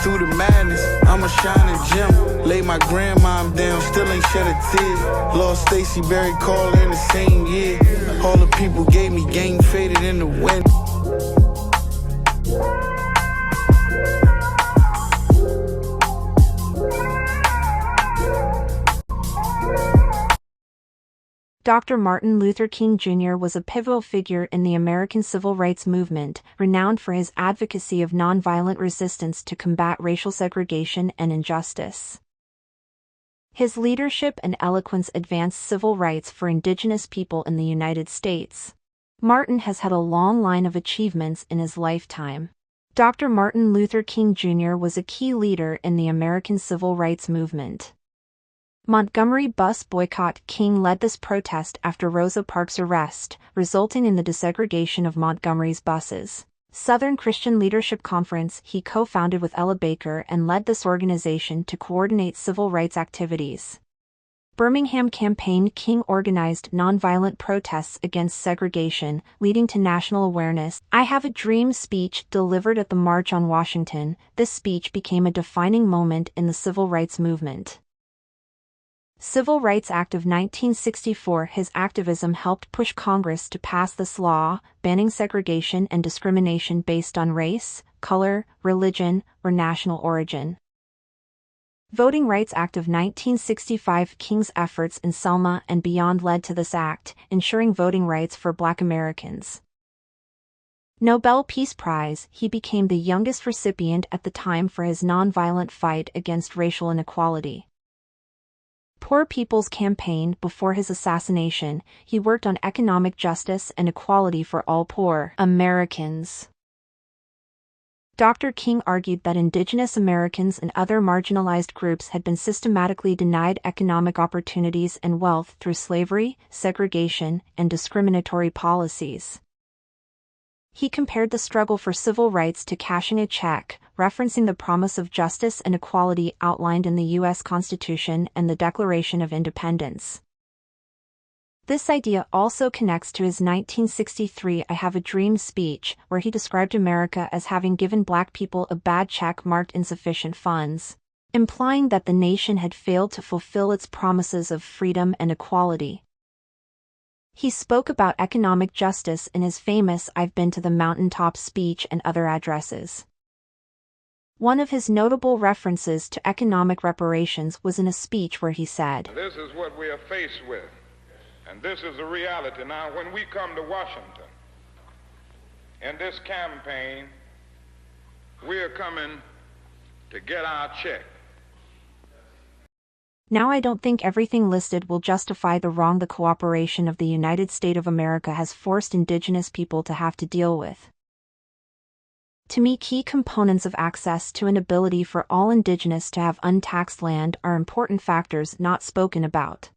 Through the madness, I'm a shining gem. Lay my grandmom down, still ain't shed a tear. Lost Stacy Berry Carl in the same year. All the people gave me game faded in the wind. Dr. Martin Luther King Jr. was a pivotal figure in the American civil rights movement, renowned for his advocacy of nonviolent resistance to combat racial segregation and injustice. His leadership and eloquence advanced civil rights for indigenous people in the United States. Martin has had a long line of achievements in his lifetime. Dr. Martin Luther King Jr. was a key leader in the American civil rights movement. Montgomery bus boycott. King led this protest after Rosa Parks' arrest, resulting in the desegregation of Montgomery's buses. Southern Christian Leadership Conference. He co-founded with Ella Baker and led this organization to coordinate civil rights activities. Birmingham Campaign. King organized nonviolent protests against segregation, leading to national awareness. I Have a Dream speech delivered at the March on Washington. This speech became a defining moment in the civil rights movement. Civil Rights Act of 1964. His activism helped push Congress to pass this law, banning segregation and discrimination based on race, color, religion, or national origin. Voting Rights Act of 1965. King's efforts in Selma and beyond led to this act, ensuring voting rights for Black Americans. Nobel Peace Prize. He became the youngest recipient at the time for his nonviolent fight against racial inequality. Poor People's Campaign. Before his assassination, he worked on economic justice and equality for all poor Americans. Dr. King argued that indigenous Americans and other marginalized groups had been systematically denied economic opportunities and wealth through slavery, segregation, and discriminatory policies. He compared the struggle for civil rights to cashing a check, referencing the promise of justice and equality outlined in the U.S. Constitution and the Declaration of Independence. This idea also connects to his 1963 I Have a Dream speech, where he described America as having given Black people a bad check marked insufficient funds, implying that the nation had failed to fulfill its promises of freedom and equality. He spoke about economic justice in his famous I've Been to the Mountaintop speech and other addresses. One of his notable references to economic reparations was in a speech where he said, "This is what we are faced with, and this is the reality. Now, when we come to Washington in this campaign, we are coming to get our check." Now I don't think everything listed will justify the wrong the cooperation of the United States of America has forced indigenous people to have to deal with. To me, key components of access to an ability for all indigenous to have untaxed land are important factors not spoken about.